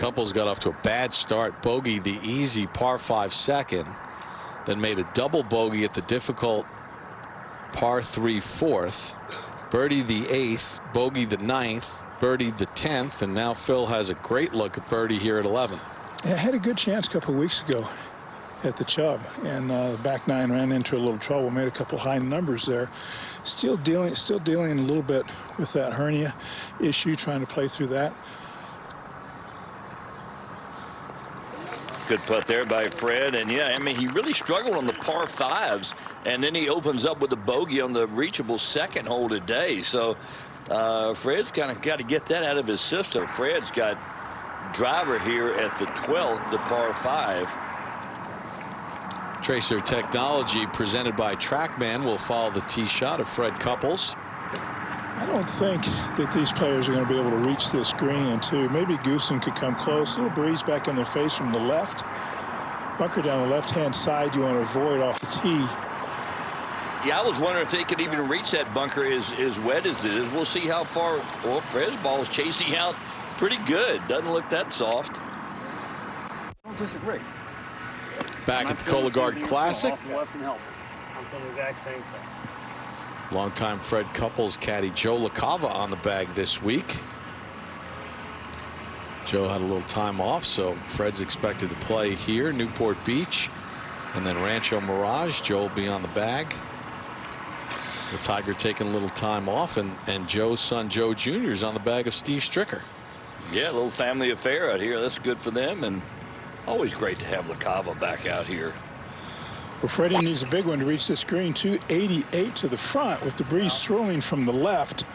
Couples got off to a bad start. Bogey the easy par 5 second, then made a double bogey at the difficult par 3 fourth, birdie the 8th, bogey the 9th, birdie the 10th, and now Phil has a great look at birdie here at 11. Yeah, had a good chance a couple of weeks ago at the Chubb, and back nine ran into a little trouble, made a couple high numbers there. Still dealing a little bit with that hernia issue, trying to play through that. Good putt there by Fred, and yeah, I mean, he really struggled on the par 5s, and then he opens up with a bogey on the reachable second hole today. So Fred's kind of got to get that out of his system. Fred's got driver here at the 12th, the par 5. Tracer technology presented by TrackMan will follow the tee shot of Fred Couples. I don't think that these players are going to be able to reach this green in two. Maybe Goosen could come close. A little breeze back in their face from the left. Bunker down the left-hand side you want to avoid off the tee. Yeah, I was wondering if they could even reach that bunker as wet as it is. We'll see how far. Well, Fred's ball is chasing out pretty good. Doesn't look that soft. I don't disagree. Back at the Cologuard Classic. Off the left and help. I'm feeling the exact same thing. Longtime Fred Couples caddy Joe LaCava on the bag this week. Joe had a little time off, so Fred's expected to play here, Newport Beach, and then Rancho Mirage. Joe will be on the bag. The Tiger taking a little time off, and Joe's son Joe Jr. is on the bag of Steve Stricker. Yeah, a little family affair out here. That's good for them, and always great to have LaCava back out here. Well, Freddie needs a big one to reach this green. 288 to the front with the breeze swirling from the left.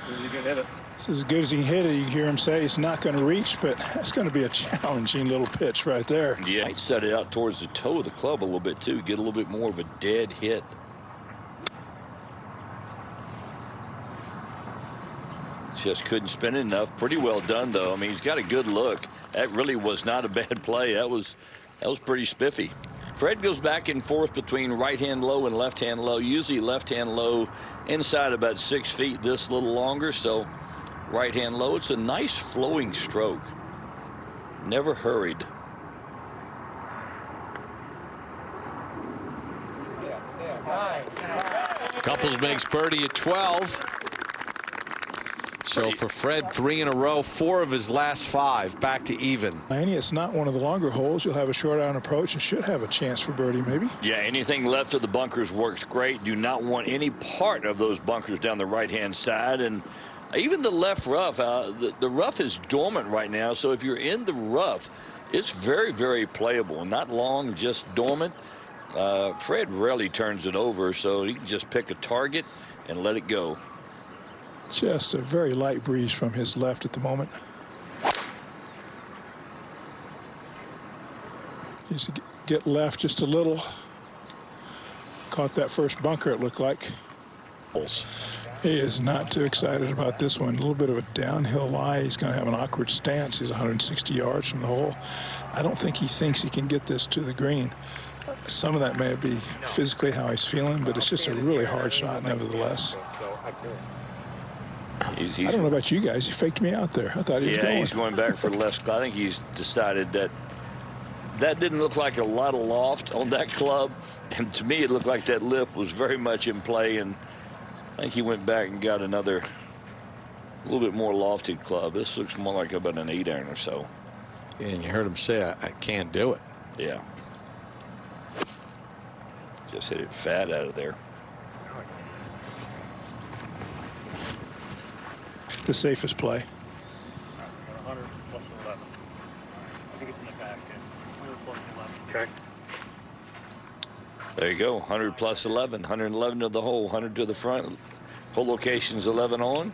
It's as good as he can hit it. You hear him say it's not going to reach, but that's going to be a challenging little pitch right there. Yeah, might set it out towards the toe of the club a little bit too. Get a little bit more of a dead hit. Just couldn't spin it enough. Pretty well done though. I mean, he's got a good look. That really was not a bad play. That was pretty spiffy. Fred goes back and forth between right-hand low and left-hand low. Usually left-hand low inside about 6 feet. This a little longer, so right-hand low. It's a nice flowing stroke. Never hurried. Couples makes birdie at 12. So for Fred, 3 in a row, 4 of his last 5, back to even. It's not one of the longer holes. You'll have a short iron approach and should have a chance for birdie maybe. Yeah, anything left of the bunkers works great. Do not want any part of those bunkers down the right-hand side. And even the left rough, the rough is dormant right now. So if you're in the rough, it's very, very playable. Not long, just dormant. Fred rarely turns it over, so he can just pick a target and let it go. Just a very light breeze from his left at the moment. Needs to get left just a little. Caught that first bunker, it looked like. He is not too excited about this one. A little bit of a downhill lie. He's going to have an awkward stance. He's 160 yards from the hole. I don't think he thinks he can get this to the green. Some of that may be physically how he's feeling, but it's just a really hard shot nevertheless. I don't know about you guys. He faked me out there. I thought he was going. Yeah, he's going back for less. I think he's decided that didn't look like a lot of loft on that club. And to me, it looked like that lip was very much in play. And I think he went back and got another, a little bit more lofted club. This looks more like about an 8-iron or so. Yeah, and you heard him say, I can't do it. Yeah. Just hit it fat out of there. The safest play. 100 plus 11. I think it's in the back. 100 plus 11. Okay. There you go. 100 plus 11. 111 to the hole. 100 to the front. Hole location's 11 on.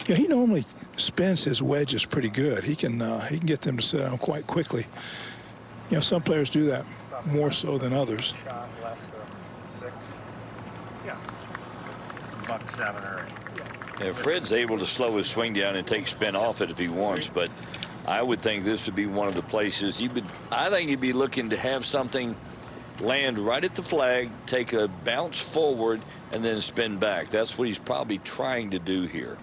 Yeah, he normally spins his wedges pretty good. He can get them to sit down quite quickly. You know, some players do that more so than others. Shot less than 6. Yeah. Buck 7 or 8. Yeah, Fred's able to slow his swing down and take spin off it if he wants, but I would think this would be one of the places I think he'd be looking to have something land right at the flag, take a bounce forward, and then spin back. That's what he's probably trying to do here.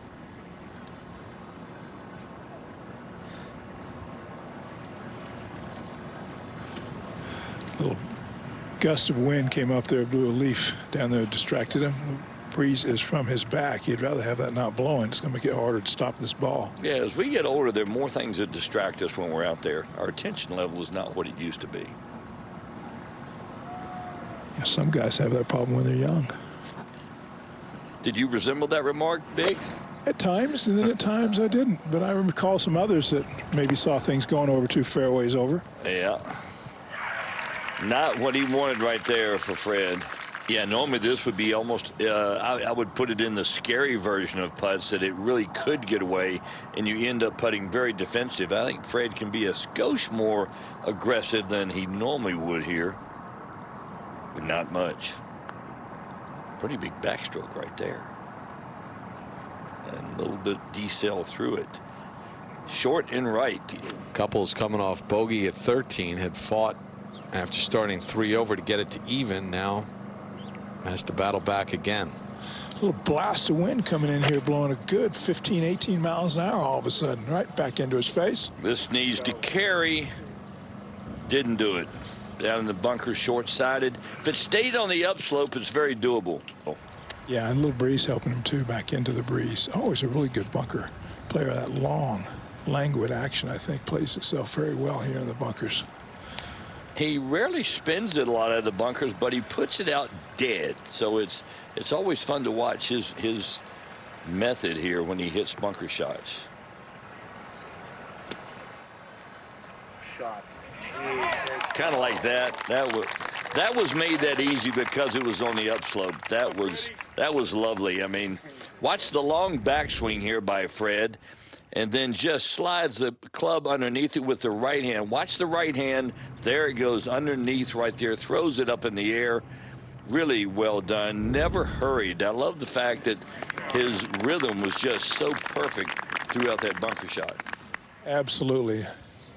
Little gust of wind came up there, blew a leaf down there, distracted him. The breeze is from his back. He'd rather have that not blowing. It's going to make it harder to stop this ball. Yeah, as we get older, there are more things that distract us when we're out there. Our attention level is not what it used to be. Yeah, some guys have that problem when they're young. Did you resemble that remark, Biggs? At times, and then at times I didn't. But I recall some others that maybe saw things going over 2 fairways over. Yeah. Not what he wanted right there for Fred. Yeah, normally this would be almost, I would put it in the scary version of putts, that it really could get away and you end up putting very defensive. I think Fred can be a skosh more aggressive than he normally would here, but not much. Pretty big backstroke right there. And a little bit decel through it. Short and right. Couples coming off bogey at 13 had fought after starting 3 over to get it to even. Now has to battle back again. A little blast of wind coming in here, blowing a good 15, 18 miles an hour all of a sudden, right back into his face. This needs to carry. Didn't do it. Down in the bunker, short-sided. If it stayed on the upslope, it's very doable. Oh. Yeah, and a little breeze helping him too, back into the breeze. Always a really good bunker player. That long, languid action, I think, plays itself very well here in the bunkers. He rarely spins it a lot out of the bunkers, but he puts it out dead. So it's always fun to watch his method here when he hits bunker shots. Shots. Kind of like that. That was made that easy because it was on the upslope. That was lovely. I mean, watch the long backswing here by Fred, and then just slides the club underneath it with the right hand. Watch the right hand. There it goes underneath right there. Throws it up in the air. Really well done. Never hurried. I love the fact that his rhythm was just so perfect throughout that bunker shot. Absolutely.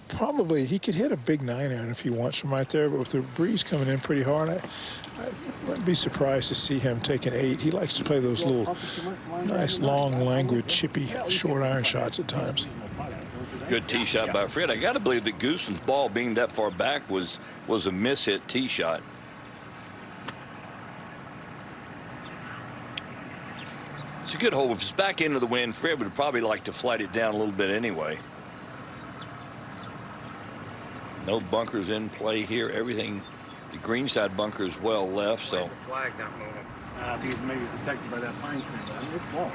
Probably he could hit a big 9-iron if he wants from right there, but with the breeze coming in pretty hard, I wouldn't be surprised to see him take an 8. He likes to play those little nice, long, languid, chippy, short iron shots at times. Good tee shot by Fred. I got to believe that Gooson's ball being that far back was a miss-hit tee shot. It's a good hole. If it's back into the wind, Fred would probably like to flight it down a little bit anyway. No bunkers in play here. Everything, the greenside bunker is well left. So. The flag not moving. I think it's maybe protected by that pine tree. I mean, it's long.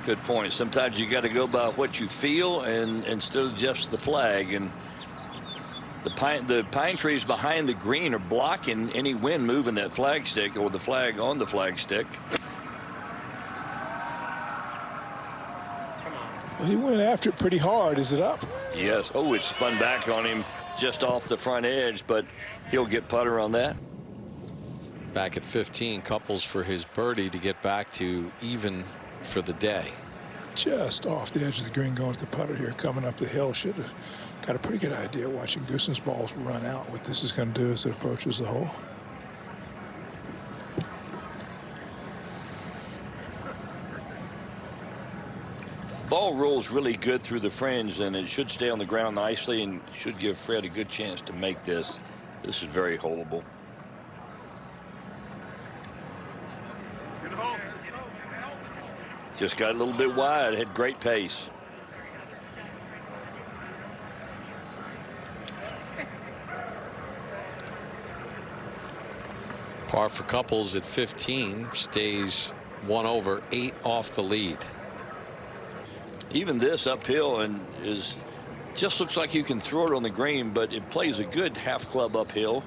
Good point. Sometimes you got to go by what you feel, and instead of just the flag. And the pine trees behind the green are blocking any wind moving that flag stick or the flag on the flag stick. Well, he went after it pretty hard. Is it up? Yes. Oh, it spun back on him just off the front edge, but he'll get putter on that. Back at 15, Couples for his birdie to get back to even for the day. Just off the edge of the green going with the putter here, coming up the hill. Should have got a pretty good idea watching Gooson's balls run out. What this is going to do as it approaches the hole. Ball rolls really good through the fringe, and it should stay on the ground nicely and should give Fred a good chance to make this. This is very holeable. Just got a little bit wide, had great pace. Par for Couples at 15, stays 1 over, 8 off the lead. Even this uphill and just looks like you can throw it on the green, but it plays a good half club uphill.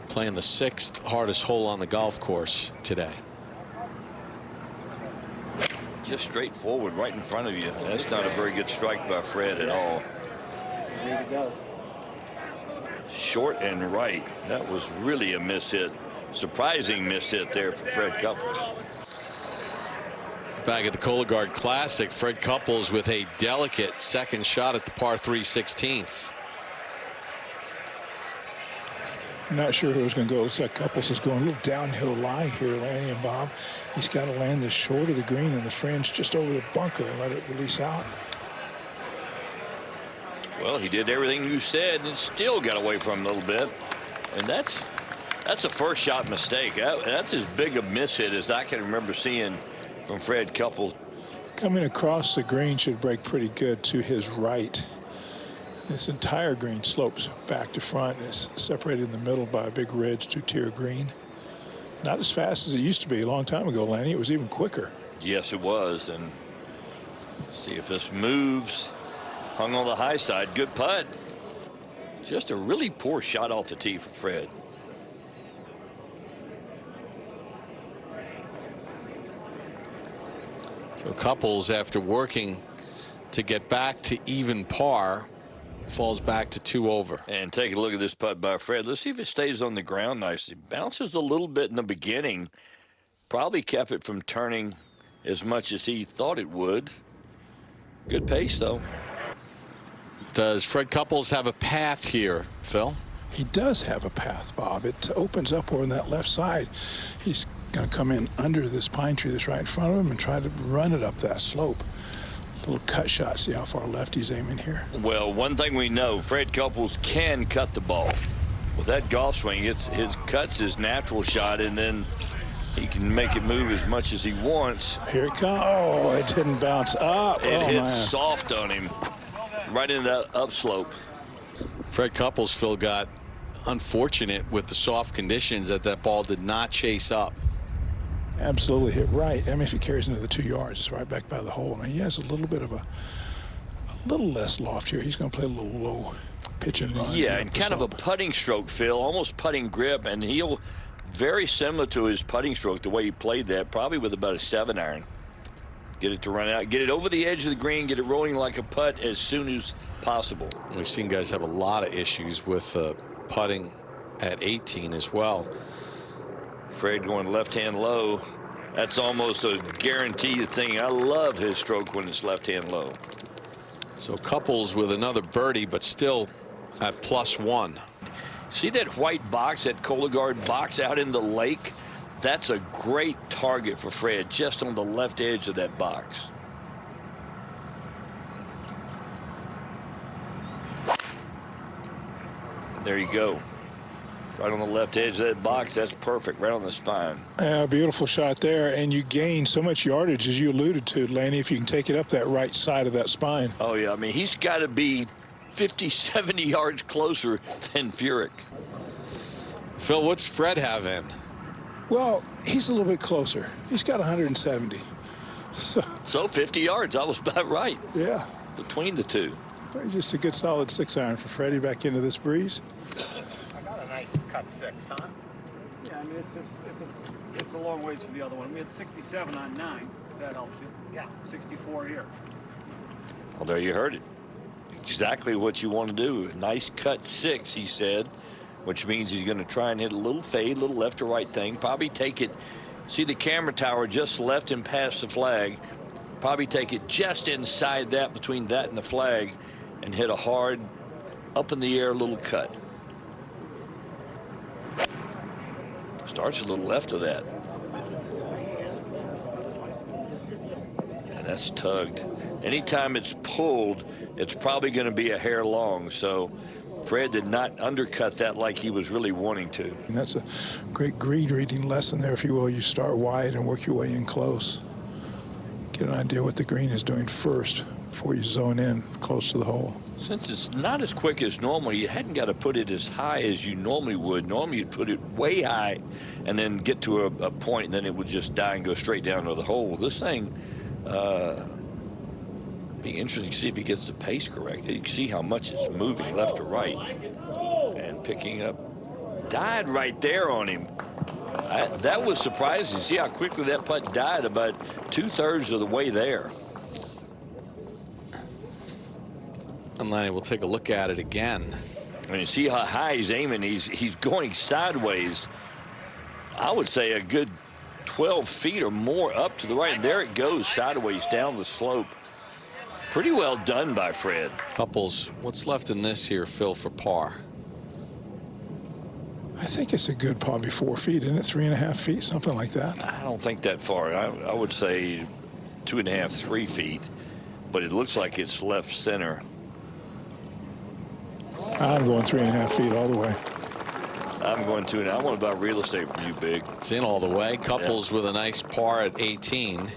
Playing the 6th hardest hole on the golf course today. Just straightforward right in front of you. That's not a very good strike by Fred at all. Short and right. That was really a miss hit. Surprising miss hit there for Fred Couples. Back at the Cologuard Classic, Fred Couples with a delicate second shot at the par 3 16th. I'm not sure who was going to go. Looks like Couples is going a little downhill lie here, Lanny and Bob. He's got to land this short of the green and the fringe just over the bunker and let it release out. Well, he did everything you said and still got away from him a little bit. And that's a first shot mistake. That's as big a miss hit as I can remember seeing from Fred Couples. Coming across the green should break pretty good to his right. This entire green slopes back to front. It's separated in the middle by a big ridge, two-tier green. Not as fast as it used to be a long time ago, Lanny. It was even quicker. Yes, it was. And see if this moves. Hung on the high side. Good putt. Just a really poor shot off the tee for Fred. So Couples, after working to get back to even par, falls back to 2 over. And take a look at this putt by Fred. Let's see if it stays on the ground nicely. Bounces a little bit in the beginning. Probably kept it from turning as much as he thought it would. Good pace, though. Does Fred Couples have a path here, Phil? He does have a path, Bob. It opens up over on that left side. He's going to come in under this pine tree that's right in front of him and try to run it up that slope. Little cut shot. See how far left he's aiming here. Well, one thing we know, Fred Couples can cut the ball. With that golf swing, his cut's his natural shot, and then he can make it move as much as he wants. Here it comes. Oh, it didn't bounce up. It hit man. soft on him, right into that upslope. Fred Couples, Phil, got unfortunate with the soft conditions that ball did not chase up. Absolutely hit right. I mean, if he carries into the 2 yards, it's right back by the hole. I mean, he has a little bit of a little less loft here. He's going to play a little low pitch and run. Yeah, and kind of a putting stroke, Phil, almost putting grip, and he'll very similar to his putting stroke, the way he played that, probably with about a 7-iron. Get it to run out, get it over the edge of the green, get it rolling like a putt as soon as possible. We've seen guys have a lot of issues with putting at 18 as well. Fred going left-hand low. That's almost a guaranteed thing. I love his stroke when it's left-hand low. So Couples with another birdie, but still at +1. See that white box, that Cologuard box out in the lake? That's a great target for Fred, just on the left edge of that box. There you go. Right on the left edge of that box. That's perfect, right on the spine. Beautiful shot there, and you gain so much yardage, as you alluded to, Laney, if you can take it up that right side of that spine. Oh, yeah. I mean, he's got to be 50, 70 yards closer than Furyk. Phil, what's Fred have in? Well, he's a little bit closer. He's got 170. So 50 yards. I was about right. Yeah. Between the two. Just a good solid 6-iron for Freddie back into this breeze. I got a nice cut 6, huh? Yeah, I mean, it's a long ways from the other one. We had 67 on 9. That helps you. Yeah. 64 here. Well, there you heard it. Exactly what you want to do. Nice cut 6, he said, which means he's going to try and hit a little fade, a little left to right thing. Probably take it. See the camera tower just left and past the flag. Probably take it just inside that, between that and the flag, and hit a hard, up in the air little cut. Starts a little left of that. And that's tugged. Anytime it's pulled, it's probably going to be a hair long. So Fred did not undercut that like he was really wanting to. And that's a great green reading lesson there, if you will. You start wide and work your way in close. Get an idea what the green is doing first before you zone in close to the hole. Since it's not as quick as normal, you hadn't got to put it as high as you normally would. Normally you'd put it way high and then get to a point, and then it would just die and go straight down to the hole. This thing, be interesting to see if he gets the pace correct. You can see how much it's moving left to right and picking up. Died right there on him. That was surprising. See how quickly that putt died, about 2/3 of the way there. And Lanny, we'll take a look at it again. I mean, you see how high he's aiming. He's going sideways. I would say a good 12 feet or more up to the right. And there it goes sideways down the slope. Pretty well done by Fred. Couples, what's left in this here, Phil, for par? I think it's a good probably 4 feet, isn't it? 3.5 feet, something like that. I don't think that far. I would say 2.5, 3 feet. But it looks like it's left center. I'm going 3.5 feet all the way. I'm going 2. And I want about real estate from you, Big. It's in all the way. Couples with a nice par at 18.